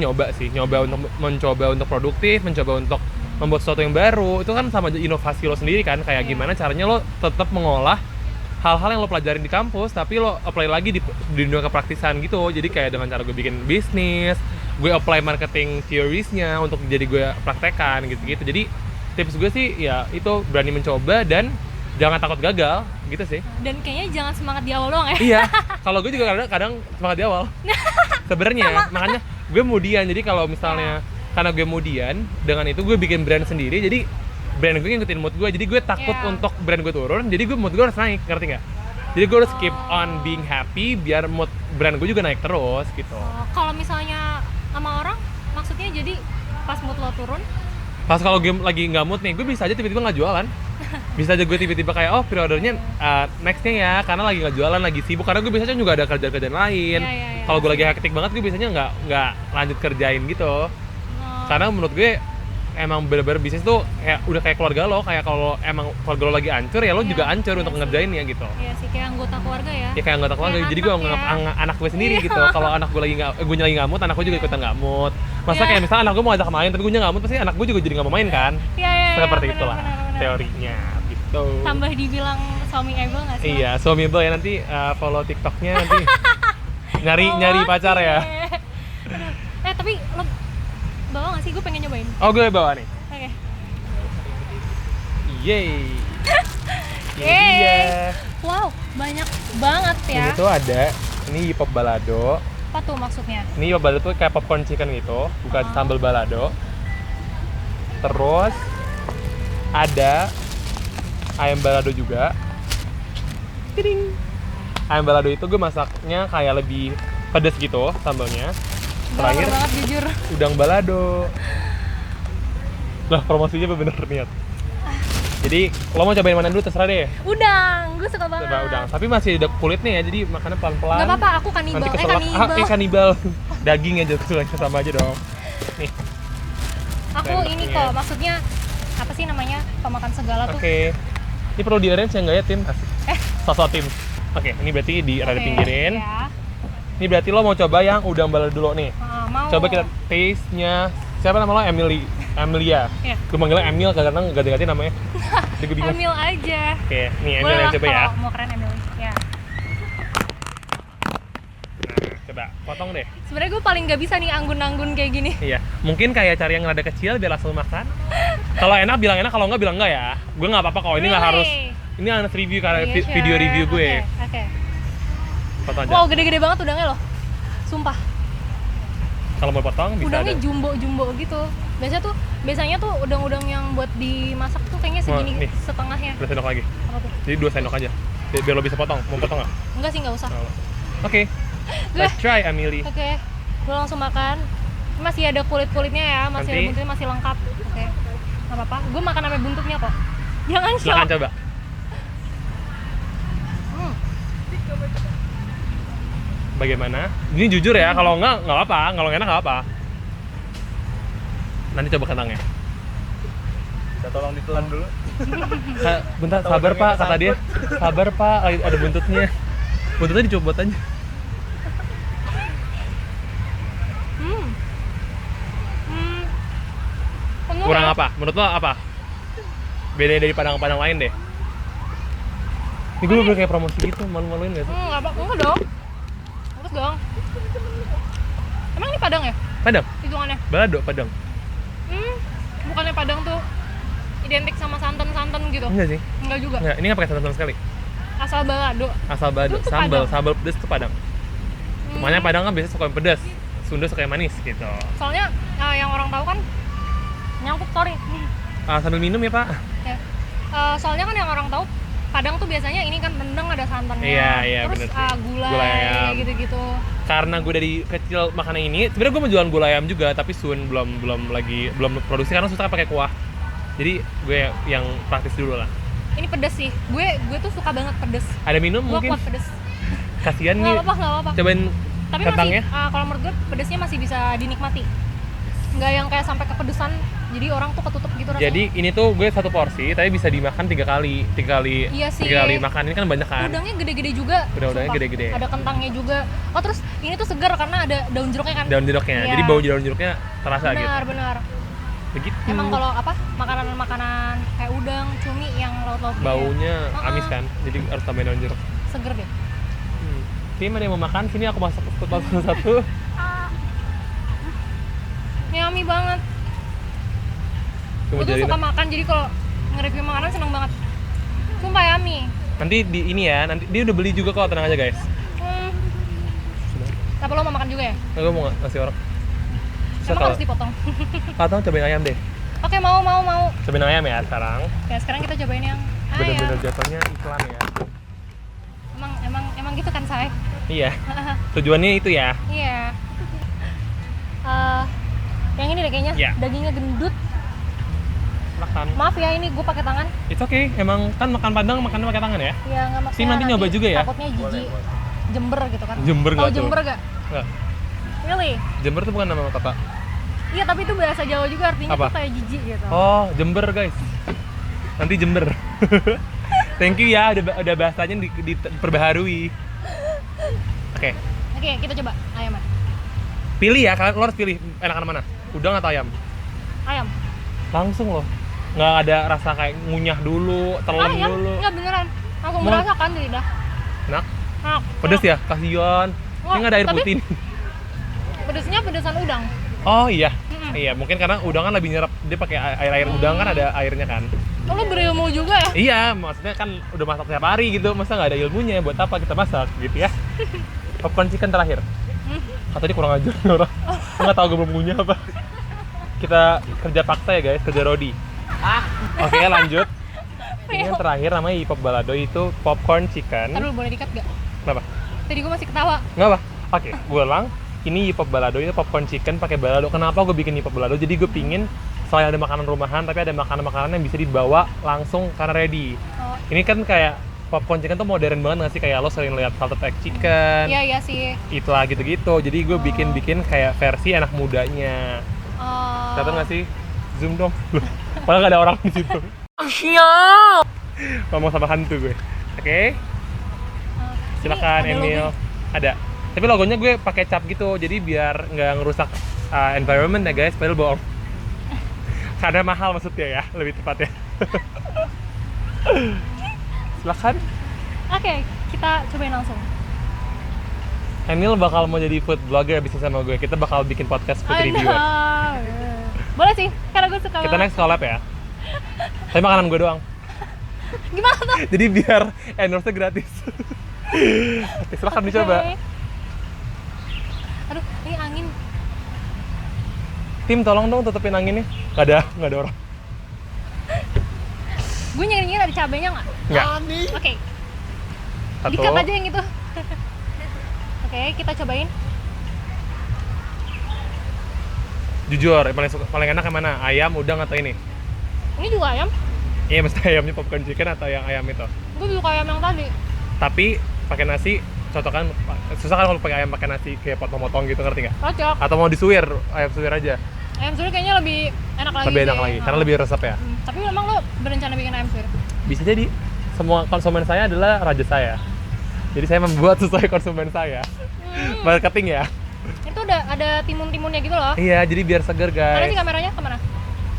[SPEAKER 1] nyoba untuk mencoba untuk produktif, mencoba untuk membuat sesuatu yang baru. Itu kan sama aja inovasi lo sendiri kan, kayak gimana caranya lo tetap mengolah hal-hal yang lo pelajarin di kampus, tapi lo apply lagi di dunia kepraktisan gitu. Jadi kayak dengan cara gue bikin bisnis, gue apply marketing theories-nya untuk jadi gue praktekan gitu-gitu. Jadi tips gue sih ya itu, berani mencoba dan jangan takut gagal gitu sih.
[SPEAKER 2] Dan kayaknya jangan semangat di awal doang ya.
[SPEAKER 1] Iya, kalau gue juga kadang semangat di awal. Sebenarnya makanya gue kemudian, jadi kalau misalnya karena gue kemudian dengan itu gue bikin brand sendiri, jadi brand gue ngikutin mood gue, jadi gue takut untuk brand gue turun, jadi gue mood gue harus naik, ngerti nggak? Jadi gue harus keep on being happy biar mood brand gue juga naik terus gitu.
[SPEAKER 2] Kalau misalnya sama orang, maksudnya jadi pas mood lo turun,
[SPEAKER 1] Pas kalau gue lagi nggak mood nih, gue bisa aja tiba-tiba nggak jualan. Bisa aja gue tiba-tiba kayak pre-ordernya nextnya ya, karena lagi nggak jualan, lagi sibuk. Karena gue biasanya juga ada kerjaan-kerjaan lain.
[SPEAKER 2] Iya.
[SPEAKER 1] Kalau gue lagi hektik banget, gue biasanya nggak lanjut kerjain gitu. Karena menurut gue emang bener-bener bisnis tuh udah kayak keluarga lo. Kayak kalau emang keluarga lo lagi hancur, ya lo juga hancur untuk ngerjainnya gitu.
[SPEAKER 2] Iya sih, kayak anggota keluarga ya.
[SPEAKER 1] Ya kayak anggota keluarga,
[SPEAKER 2] Kayak
[SPEAKER 1] jadi gue
[SPEAKER 2] anak
[SPEAKER 1] nganggap
[SPEAKER 2] ya.
[SPEAKER 1] anak gue sendiri gitu. Kalau anak gue lagi nggak mood, anak gue juga ikutan nggak mood. Masa kayak misalnya anak gue mau ajak main, tapi gue nggak mood, pasti anak gue juga jadi nggak mau main kan?
[SPEAKER 2] Iya.
[SPEAKER 1] Seperti
[SPEAKER 2] benar,
[SPEAKER 1] itulah
[SPEAKER 2] benar.
[SPEAKER 1] teorinya gitu.
[SPEAKER 2] Tambah dibilang suami ego nggak sih?
[SPEAKER 1] Iya, suamiable ya, nanti follow TikToknya nanti nyari pacar ya.
[SPEAKER 2] Aduh. Tapi lo bawa nggak sih? Gue pengen nyobain.
[SPEAKER 1] Oh, gue bawa nih.
[SPEAKER 2] Oke.
[SPEAKER 1] Yeay. Ini
[SPEAKER 2] Yeay.
[SPEAKER 1] dia.
[SPEAKER 2] Wow, banyak banget ya.
[SPEAKER 1] Ini tuh ada, ini hip hop balado.
[SPEAKER 2] Apa tuh maksudnya?
[SPEAKER 1] Ini hip hop balado tuh kayak popcorn chicken gitu, bukan sambal balado. Terus ada ayam balado juga. Tiding. Ayam balado itu gue masaknya kayak lebih pedes gitu sambalnya. Terakhir
[SPEAKER 2] Baper banget jujur.
[SPEAKER 1] udang balado. Lah, promosinya bener niat. Jadi lo mau cobain mana dulu terserah deh.
[SPEAKER 2] Udang, gue suka banget.
[SPEAKER 1] Coba udang, tapi masih ada kulitnya ya, jadi makannya pelan-pelan.
[SPEAKER 2] Gak apa-apa, aku kanibal.
[SPEAKER 1] Nanti keselak. Kanibal. Daging aja tuh sama aja dong. Nih.
[SPEAKER 2] Aku ini
[SPEAKER 1] Sendoknya.
[SPEAKER 2] kok, maksudnya apa sih namanya pemakan segala tuh?
[SPEAKER 1] Oke. Ini perlu di arrange ya nggak ya, Tim? Asik. Sosok Tim. Oke, ini berarti di rada
[SPEAKER 2] Oke,
[SPEAKER 1] pinggirin.
[SPEAKER 2] ya.
[SPEAKER 1] Ini berarti lo mau coba yang udang balado dulu nih.
[SPEAKER 2] Mau.
[SPEAKER 1] Coba kita taste-nya. Siapa nama lo? Emilia.
[SPEAKER 2] Iya.
[SPEAKER 1] Gue manggilnya Emil karena ganti-ganti namanya. Jadi gue bingung.
[SPEAKER 2] Emil aja.
[SPEAKER 1] Oke, nih Emil
[SPEAKER 2] Boleh
[SPEAKER 1] yang
[SPEAKER 2] lah
[SPEAKER 1] coba ya.
[SPEAKER 2] kalau mau keren Emil. Ya.
[SPEAKER 1] Nah, coba potong deh.
[SPEAKER 2] Sebenarnya gue paling nggak bisa nih anggun-anggun kayak gini.
[SPEAKER 1] Iya, mungkin kayak cari yang rada kecil biar langsung makan. Kalau enak bilang enak, kalau enggak bilang enggak ya. Gue nggak apa-apa kalau ini nggak harus.
[SPEAKER 2] Really?
[SPEAKER 1] Ini honest review karena
[SPEAKER 2] Iya, sure.
[SPEAKER 1] video review gue.
[SPEAKER 2] Oke.
[SPEAKER 1] Potong aja.
[SPEAKER 2] Wow, gede-gede banget udangnya loh. Sumpah.
[SPEAKER 1] Kalau mau potong bisa
[SPEAKER 2] Udangnya
[SPEAKER 1] ada.
[SPEAKER 2] jumbo-jumbo gitu. Biasanya tuh udang-udang yang buat dimasak tuh kayaknya segini
[SPEAKER 1] nih.
[SPEAKER 2] setengahnya.
[SPEAKER 1] 2 sendok lagi.
[SPEAKER 2] Apa tuh?
[SPEAKER 1] Jadi 2 sendok aja. Biar lo bisa potong. Mau potong nggak?
[SPEAKER 2] Enggak sih, nggak usah.
[SPEAKER 1] Oke. Let's try, Emily.
[SPEAKER 2] Oke. Gue langsung makan. Ini masih ada kulit-kulitnya ya, masih ada
[SPEAKER 1] Nanti-
[SPEAKER 2] buntutnya, masih lengkap. Oke. Nggak apa-apa. Gue makan sampai buntutnya kok. Jangan shock.
[SPEAKER 1] Silahkan coba.
[SPEAKER 2] Hmm.
[SPEAKER 1] Bagaimana? Ini jujur ya, kalau nggak apa-apa. Kalau enak nggak apa. Nanti coba kentangnya.
[SPEAKER 3] Bisa tolong ditelan dulu.
[SPEAKER 1] Bentar, sabar pak, kata dia. Sabar pak, ada buntutnya. Buntutnya dicopot aja.
[SPEAKER 2] Hmm. Hmm. Penuh
[SPEAKER 1] Kurang
[SPEAKER 2] ya?
[SPEAKER 1] apa? Menurut lo apa? Beda dari padang-padang lain deh. Ini gue bener kayak promosi gitu, malu-maluin gak sih?
[SPEAKER 2] Nggak apa, enggak dong. Bagus dong. Emang ini Padang ya?
[SPEAKER 1] Padang?
[SPEAKER 2] Hitungannya?
[SPEAKER 1] Balado, Padang?
[SPEAKER 2] Bukannya Padang tuh identik sama santan-santan gitu?
[SPEAKER 1] Enggak sih?
[SPEAKER 2] Enggak juga.
[SPEAKER 1] Enggak, ini nggak pakai santan sama sekali.
[SPEAKER 2] Asal balado.
[SPEAKER 1] Asal balado,
[SPEAKER 2] Itu
[SPEAKER 1] sambal,
[SPEAKER 2] Padang.
[SPEAKER 1] sambal pedes itu Padang. Makanya Padang kan biasanya suka yang pedas, Sunda suka yang manis gitu.
[SPEAKER 2] Soalnya yang orang tahu kan nyangkut, sorry.
[SPEAKER 1] Sambil minum ya pak?
[SPEAKER 2] Ya. Soalnya kan yang orang tahu Padang tuh biasanya ini kan rendang ada santannya.
[SPEAKER 1] Iya,
[SPEAKER 2] Terus
[SPEAKER 1] bener sih.
[SPEAKER 2] gulai,
[SPEAKER 1] Gulai ayam.
[SPEAKER 2] gitu-gitu.
[SPEAKER 1] Karena gue dari kecil makanan ini, sebenarnya gue mau jualan gulai ayam juga, tapi soon belum produksi karena susah pakai kuah. Jadi gue yang praktis dulu lah.
[SPEAKER 2] Ini pedes sih. Gue tuh suka banget pedes.
[SPEAKER 1] Ada minum
[SPEAKER 2] Gue
[SPEAKER 1] mungkin?
[SPEAKER 2] kuat pedes.
[SPEAKER 1] Kasihan
[SPEAKER 2] Nggak
[SPEAKER 1] nih.
[SPEAKER 2] apa-apa.
[SPEAKER 1] Cobain
[SPEAKER 2] Tapi
[SPEAKER 1] kentangnya.
[SPEAKER 2] masih, kalau menurut gue pedesnya masih bisa dinikmati. Nggak yang kayak sampai kepedesan, jadi orang tuh ketutup gitu rasanya.
[SPEAKER 1] Jadi ini tuh gue 1 porsi, tapi bisa dimakan 3 kali.
[SPEAKER 2] Iya sih.
[SPEAKER 1] 3 kali makan, ini kan banyak kan?
[SPEAKER 2] Udangnya gede-gede juga.
[SPEAKER 1] Udang-udangnya
[SPEAKER 2] sumpah.
[SPEAKER 1] gede-gede.
[SPEAKER 2] Ada kentangnya juga. Oh terus ini tuh segar karena ada daun jeruknya kan?
[SPEAKER 1] Daun jeruknya,
[SPEAKER 2] Iya.
[SPEAKER 1] jadi bau daun jeruknya terasa gitu.
[SPEAKER 2] Benar.
[SPEAKER 1] Begitu.
[SPEAKER 2] Emang kalau apa makanan-makanan kayak udang, cumi yang laut-laut gitu ya,
[SPEAKER 1] Baunya
[SPEAKER 2] Uh-uh.
[SPEAKER 1] amis kan, jadi harus tambahin daun jeruk.
[SPEAKER 2] seger deh.
[SPEAKER 1] Tim ada yang mau makan? Sini aku masak satu.
[SPEAKER 2] Yummy banget.
[SPEAKER 1] Coba
[SPEAKER 2] Gue tuh
[SPEAKER 1] jadiin.
[SPEAKER 2] suka makan, jadi kalau nge-review makanan seneng banget. Sumpah yummy.
[SPEAKER 1] Nanti di ini ya, nanti dia udah beli juga kok, tenang aja guys.
[SPEAKER 2] Apa lo mau makan juga ya?
[SPEAKER 1] Nah, gue mau ngasih orang. Bisa
[SPEAKER 2] Emang
[SPEAKER 1] kalau
[SPEAKER 2] harus dipotong.
[SPEAKER 1] atau cobain ayam deh.
[SPEAKER 2] Oke, mau.
[SPEAKER 1] Cobain ayam ya sekarang.
[SPEAKER 2] Ya sekarang kita cobain yang
[SPEAKER 1] Bener-bener
[SPEAKER 2] ayam.
[SPEAKER 1] jatuhnya iklan ya.
[SPEAKER 2] Emang gitu kan, Say?
[SPEAKER 1] Iya. Tujuannya itu ya.
[SPEAKER 2] Iya. Yang ini deh kayaknya
[SPEAKER 1] Iya.
[SPEAKER 2] dagingnya gendut.
[SPEAKER 1] Makan.
[SPEAKER 2] Maaf ya, ini gue pakai tangan.
[SPEAKER 1] It's okay. Emang kan makan Padang makannya pakai tangan ya?
[SPEAKER 2] Ya nggak maksudnya.
[SPEAKER 1] Nanti nyoba juga ya?
[SPEAKER 2] Takutnya jijik. Jember gitu kan.
[SPEAKER 1] Jember
[SPEAKER 2] Tahu
[SPEAKER 1] nggak tuh?
[SPEAKER 2] Jember gak?
[SPEAKER 1] Enggak.
[SPEAKER 2] Really?
[SPEAKER 1] Jember tuh bukan nama kota.
[SPEAKER 2] Iya, tapi itu bahasa Jawa juga artinya
[SPEAKER 1] Apa?
[SPEAKER 2] tuh kayak jijik gitu.
[SPEAKER 1] Oh, Jember guys. Nanti Jember. Thank you ya, udah bahasanya diperbaharui. Oke.
[SPEAKER 2] Oke, kita coba ayamnya.
[SPEAKER 1] Pilih ya, kalian lo harus pilih enakan mana? Udang atau ayam?
[SPEAKER 2] Ayam.
[SPEAKER 1] Langsung loh. Nggak ada rasa kayak ngunyah dulu, telan
[SPEAKER 2] Ayam?
[SPEAKER 1] dulu.
[SPEAKER 2] Enggak beneran. Aku
[SPEAKER 1] Mau-
[SPEAKER 2] merasakan di lidah.
[SPEAKER 1] Enak?
[SPEAKER 2] Enak.
[SPEAKER 1] Pedes ya? Kasihan. Ini nggak ada air
[SPEAKER 2] Tapi-
[SPEAKER 1] putih.
[SPEAKER 2] Pedesnya pedesan udang.
[SPEAKER 1] Oh iya.
[SPEAKER 2] Mm-mm.
[SPEAKER 1] Iya, mungkin karena udang kan lebih nyerap. Dia pakai air udang kan ada airnya kan.
[SPEAKER 2] Oh, lo berilmu juga ya?
[SPEAKER 1] Iya, maksudnya kan udah masak tiap hari gitu, masa nggak ada ilmunya, buat apa kita masak gitu ya. Popcorn chicken terakhir. Atau dia kurang ajar nih orang. Gue nggak tahu gue belum punya apa. Kita kerja paksa ya guys, kerja rodi. Oke, lanjut. Ini yang terakhir namanya Ipop Balado, itu popcorn chicken.
[SPEAKER 2] Aduh, boleh dikat gak?
[SPEAKER 1] Kenapa?
[SPEAKER 2] Tadi gue masih ketawa.
[SPEAKER 1] Nggak apa? Oke, gue ulang. Ini Ipop Balado, itu popcorn chicken pakai balado. Kenapa gue bikin Ipop Balado? Jadi gue pingin selain ada makanan rumahan, tapi ada makanan-makanan yang bisa dibawa langsung karena ready.
[SPEAKER 2] Oh,
[SPEAKER 1] Ini kan kayak popcorn chicken tuh modern banget nggak sih? Kayak lo sering lihat salted egg chicken,
[SPEAKER 2] iya sih.
[SPEAKER 1] itulah gitu-gitu. Jadi gue bikin kayak versi anak mudanya. Kelihatan nggak sih? Zoom dong. Loh, padahal nggak ada orang di situ. Ngomong sama hantu gue. Oke, silakan
[SPEAKER 2] Ini ada
[SPEAKER 1] Emil.
[SPEAKER 2] logo.
[SPEAKER 1] Ada. Tapi logonya gue pakai cap gitu, jadi biar nggak ngerusak environment ya guys, padahal bohong. Karena mahal maksudnya ya, lebih tepatnya. Silakan.
[SPEAKER 2] Oke, kita cobain langsung.
[SPEAKER 1] Emil bakal mau jadi food blogger bisnis sama gue. Kita bakal bikin podcast food reviewer.
[SPEAKER 2] Boleh sih, karena gue suka
[SPEAKER 1] Kita
[SPEAKER 2] banget.
[SPEAKER 1] next collab ya. Tapi makanan gue doang.
[SPEAKER 2] Gimana tuh?
[SPEAKER 1] Jadi biar endorse-nya gratis. Oke, silahkan dicoba.
[SPEAKER 2] Oke. Aduh, ini angin.
[SPEAKER 1] Tim tolong dong tutupin anginnya. Nggak ada orang.
[SPEAKER 2] Gue nyengir ada cabenya nggak?
[SPEAKER 1] Nggak.
[SPEAKER 2] Oke,
[SPEAKER 1] Satu.
[SPEAKER 2] di-cut aja yang itu. Oke, kita cobain.
[SPEAKER 1] Jujur, paling enak yang mana? Ayam, udang atau ini?
[SPEAKER 2] Ini juga ayam.
[SPEAKER 1] Iya, mesti ayamnya popcorn chicken atau yang ayam itu.
[SPEAKER 2] Gue suka ayam yang tadi.
[SPEAKER 1] Tapi pakai nasi cocok kan? Susah kan kalau pakai ayam pakai nasi kayak potong-potong gitu, ngerti nggak?
[SPEAKER 2] Cocok.
[SPEAKER 1] Atau mau disuir, ayam suwir aja.
[SPEAKER 2] Ayam suwir kayaknya lebih enak lagi.
[SPEAKER 1] Lebih enak
[SPEAKER 2] sih.
[SPEAKER 1] lagi, karena lebih resep ya.
[SPEAKER 2] Tapi memang lo berencana bikin ayam suwir?
[SPEAKER 1] Bisa jadi. Semua konsumen saya adalah raja saya. Jadi saya membuat sesuai konsumen saya. Marketing ya.
[SPEAKER 2] Itu ada timun-timunnya gitu loh.
[SPEAKER 1] Iya, jadi biar seger
[SPEAKER 2] Mana
[SPEAKER 1] guys.
[SPEAKER 2] sih kameranya? Kemana?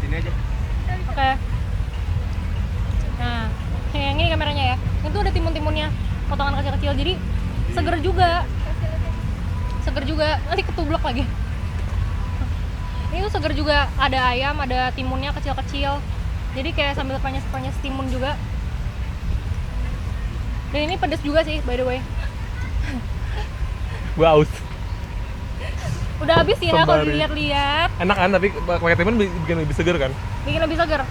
[SPEAKER 3] Sini aja.
[SPEAKER 2] Oke. Nah, yang ini kameranya ya. Itu ada timun-timunnya, potongan kecil-kecil. Jadi seger juga. Seger juga. Nanti ketublok lagi. Ini tuh seger juga. Ada ayam, ada timunnya kecil-kecil. Jadi kayak sambil panyes-panyes timun juga. Dan ini pedes juga sih, by the way.
[SPEAKER 1] Gua aus.
[SPEAKER 2] Udah habis ya kalau
[SPEAKER 1] Sembari.
[SPEAKER 2] dilihat-lihat.
[SPEAKER 1] Enak kan, tapi pakai timun bikin lebih seger kan?
[SPEAKER 2] Bikin lebih seger.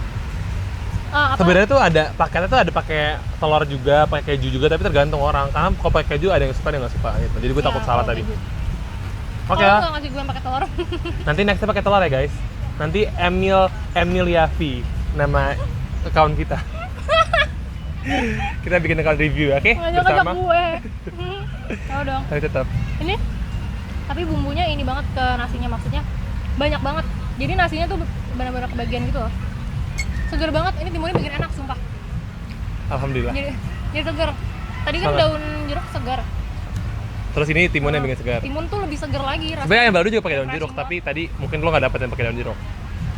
[SPEAKER 2] Apa?
[SPEAKER 1] Sebenarnya tuh ada paketnya tuh ada pakai telur juga, pakai keju juga, tapi tergantung orang. Karena kalau pakai keju ada yang suka, ada yang nggak suka gitu. Jadi gue
[SPEAKER 2] Ya,
[SPEAKER 1] takut salah
[SPEAKER 2] kalau
[SPEAKER 1] tadi.
[SPEAKER 2] keju.
[SPEAKER 1] Oke
[SPEAKER 2] Kalau
[SPEAKER 1] lah.
[SPEAKER 2] lu nggak ngasih gue yang pakai telur.
[SPEAKER 1] Nanti nextnya pakai telur ya guys. Nanti Emil Yafi nama account kita. Kita bikin account review, oke?
[SPEAKER 2] Ngajak-ngajak
[SPEAKER 1] Bersama.
[SPEAKER 2] gue. Tahu dong.
[SPEAKER 1] Tapi tetap.
[SPEAKER 2] Ini tapi bumbunya ini banget ke nasinya, maksudnya banyak banget. Jadi nasinya tuh benar-benar kebagian gitu loh. Seger banget. Ini timunnya bikin enak sumpah.
[SPEAKER 1] Alhamdulillah.
[SPEAKER 2] Jadi seger. Tadi kan
[SPEAKER 1] Sangat.
[SPEAKER 2] daun jeruk segar.
[SPEAKER 1] Terus ini timunnya bikin segar.
[SPEAKER 2] Timun tuh lebih seger lagi rasanya.
[SPEAKER 1] Sebenarnya yang baru juga pakai daun
[SPEAKER 2] Refreshing
[SPEAKER 1] jeruk,
[SPEAKER 2] banget.
[SPEAKER 1] tapi tadi mungkin lo nggak dapet yang pakai daun jeruk.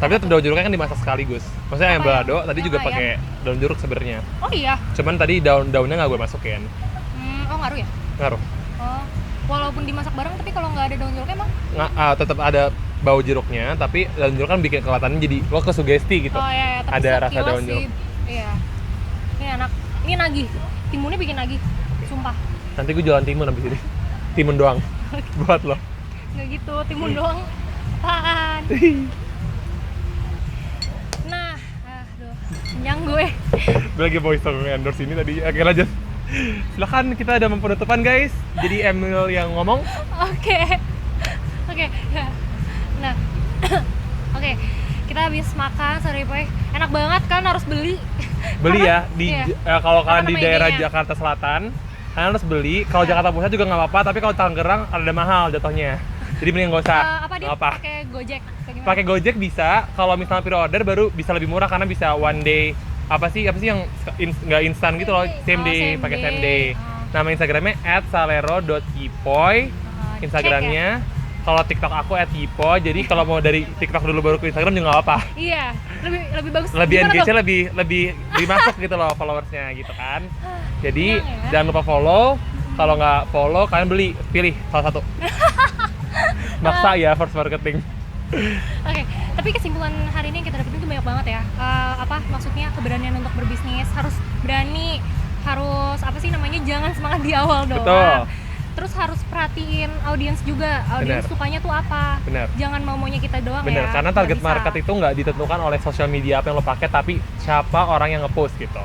[SPEAKER 1] Tapi tetap daun jeruknya kan dimasak sekaligus. Maksudnya yang
[SPEAKER 2] Apa
[SPEAKER 1] balado
[SPEAKER 2] yang-
[SPEAKER 1] tadi
[SPEAKER 2] yang
[SPEAKER 1] juga
[SPEAKER 2] ayam?
[SPEAKER 1] pakai daun jeruk sebenarnya.
[SPEAKER 2] Oh iya.
[SPEAKER 1] Cuman tadi daunnya nggak gue masukin.
[SPEAKER 2] Oh ngaruh ya?
[SPEAKER 1] Ngaruh.
[SPEAKER 2] Oh. Walaupun dimasak bareng tapi kalau nggak ada daun jeruk emang?
[SPEAKER 1] Tetap ada bau jeruknya, tapi daun jeruk kan bikin kelihatannya jadi lo kesugesti gitu.
[SPEAKER 2] Oh iya, tapi
[SPEAKER 1] Ada rasa
[SPEAKER 2] sekilas
[SPEAKER 1] daun
[SPEAKER 2] sih,
[SPEAKER 1] jeruk.
[SPEAKER 2] Iya. Ini enak. Ini nagih. Timunnya bikin nagih. Sumpah.
[SPEAKER 1] Nanti gue jualan timun abis ini. Timun doang. Buat lo.
[SPEAKER 2] Nggak gitu, timun doang. Apaan? Nah, aduh, kenyang gue.
[SPEAKER 1] Gue lagi mau iseng endorse ini tadi. Oke lanjut. Silahkan, kita ada penutupan guys. Jadi Emil yang ngomong.
[SPEAKER 2] Oke. Oke. Nah. Oke. Kita habis makan sorry boy. Enak banget kan, harus beli.
[SPEAKER 1] Beli
[SPEAKER 2] Karena-
[SPEAKER 1] ya di
[SPEAKER 2] iya.
[SPEAKER 1] kalau kalian
[SPEAKER 2] Karena
[SPEAKER 1] di
[SPEAKER 2] nama
[SPEAKER 1] daerah
[SPEAKER 2] idenya.
[SPEAKER 1] Jakarta Selatan kalian harus beli. Kalau Jakarta Pusat juga nggak apa-apa, tapi kalau Tangerang ada mahal jatuhnya. Jadi mending nggak usah.
[SPEAKER 2] Apa dia
[SPEAKER 1] Nggak apa.
[SPEAKER 2] pakai Gojek? Kayak gimana?
[SPEAKER 1] Pakai Gojek bisa. Kalau misalnya pre-order baru bisa lebih murah karena bisa one day. Apa sih yang nggak instan gitu loh, same day,
[SPEAKER 2] same
[SPEAKER 1] pakai
[SPEAKER 2] day.
[SPEAKER 1] same day. Nama Instagramnya @salero.ipoy.
[SPEAKER 2] Cek
[SPEAKER 1] Instagramnya. Kalau TikTok aku @ipoy. Jadi kalau mau dari TikTok dulu baru ke Instagram juga nggak apa.
[SPEAKER 2] Iya, lebih bagus.
[SPEAKER 1] Lebih
[SPEAKER 2] Gimana
[SPEAKER 1] engage-nya
[SPEAKER 2] dong?
[SPEAKER 1] lebih masuk gitu loh followersnya gitu kan. Jadi
[SPEAKER 2] Kenyang ya.
[SPEAKER 1] jangan lupa follow. Kalau nggak follow kalian pilih salah satu. Maksa ya first marketing.
[SPEAKER 2] Oke, tapi kesimpulan hari ini yang kita dapetin tuh banyak banget ya. Maksudnya keberanian untuk berbisnis, harus berani, harus apa sih namanya, jangan semangat di awal doang.
[SPEAKER 1] Betul.
[SPEAKER 2] Terus harus perhatiin audiens juga, audiens
[SPEAKER 1] Benar.
[SPEAKER 2] sukanya tuh apa.
[SPEAKER 1] Benar.
[SPEAKER 2] Jangan maunya kita doang
[SPEAKER 1] Bener,
[SPEAKER 2] ya.
[SPEAKER 1] karena
[SPEAKER 2] Nggak
[SPEAKER 1] target
[SPEAKER 2] bisa.
[SPEAKER 1] market itu nggak ditentukan oleh sosial media apa yang lo pakai, tapi siapa orang yang ngepost gitu.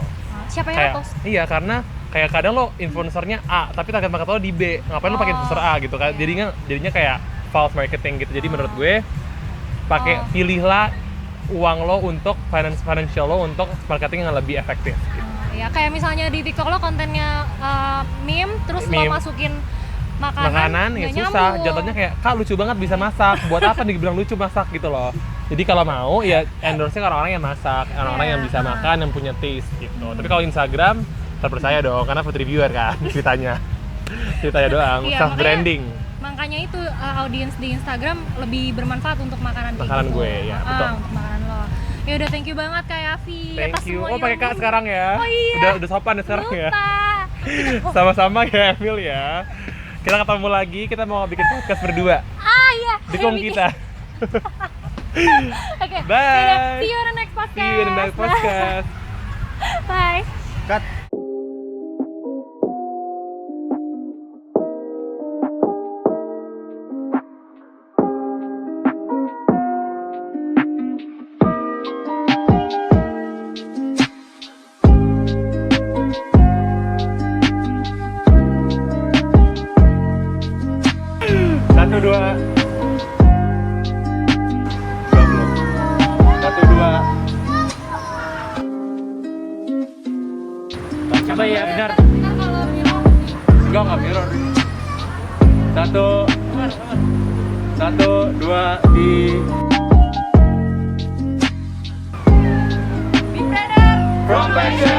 [SPEAKER 2] Siapa yang
[SPEAKER 1] Kayak,
[SPEAKER 2] ngepost?
[SPEAKER 1] iya karena kayak kadang lo influencernya A, tapi target market lo di B. Ngapain lo pakai
[SPEAKER 2] Oh,
[SPEAKER 1] influencer A gitu kan?
[SPEAKER 2] iya.
[SPEAKER 1] Jadinya kayak false marketing gitu. Jadi menurut gue
[SPEAKER 2] Oh.
[SPEAKER 1] pilihlah uang lo untuk financial lo untuk marketing yang lebih efektif.
[SPEAKER 2] Ya kayak misalnya di TikTok lo kontennya meme, terus
[SPEAKER 1] Meme.
[SPEAKER 2] lo masukin
[SPEAKER 1] Makanan ya
[SPEAKER 2] nggak
[SPEAKER 1] susah,
[SPEAKER 2] nyambung.
[SPEAKER 1] jatuhnya kayak Kak lucu banget bisa masak, buat apa dibilang lucu masak gitu loh. Jadi kalau mau ya endorse-nya ke orang-orang yang masak, orang-orang yang bisa makan, yang punya taste gitu. Tapi kalau Instagram terpercaya dong karena food reviewer kan ceritanya. Ceritanya doang,
[SPEAKER 2] Iya,
[SPEAKER 1] self branding.
[SPEAKER 2] Makanya itu audiens di Instagram lebih bermanfaat untuk makanan kayak
[SPEAKER 1] Makanan
[SPEAKER 2] gitu.
[SPEAKER 1] gue, ya, betul.
[SPEAKER 2] Untuk makanan lo. Ya udah, thank you banget Kak Yafi
[SPEAKER 1] Thank
[SPEAKER 2] atas
[SPEAKER 1] you.
[SPEAKER 2] semua
[SPEAKER 1] Oh, pakai Kak
[SPEAKER 2] ilmu.
[SPEAKER 1] sekarang ya.
[SPEAKER 2] Oh iya.
[SPEAKER 1] Udah sopan ya sekarang ya.
[SPEAKER 2] Lupa.
[SPEAKER 1] Sama-sama ya Emil ya. Kita ketemu lagi, kita mau bikin podcast berdua.
[SPEAKER 2] Iya.
[SPEAKER 1] Dukung
[SPEAKER 2] Ayo bikin.
[SPEAKER 1] kita.
[SPEAKER 2] Oke.
[SPEAKER 1] Bye.
[SPEAKER 2] Yaudah, see you on the next podcast.
[SPEAKER 1] See you in the next podcast.
[SPEAKER 2] Bye.
[SPEAKER 1] Cut. Satu dua. Belum. Satu dua. Coba ya benar. Enggak mirror. Satu dua di.
[SPEAKER 2] Be brother.
[SPEAKER 1] From Passion.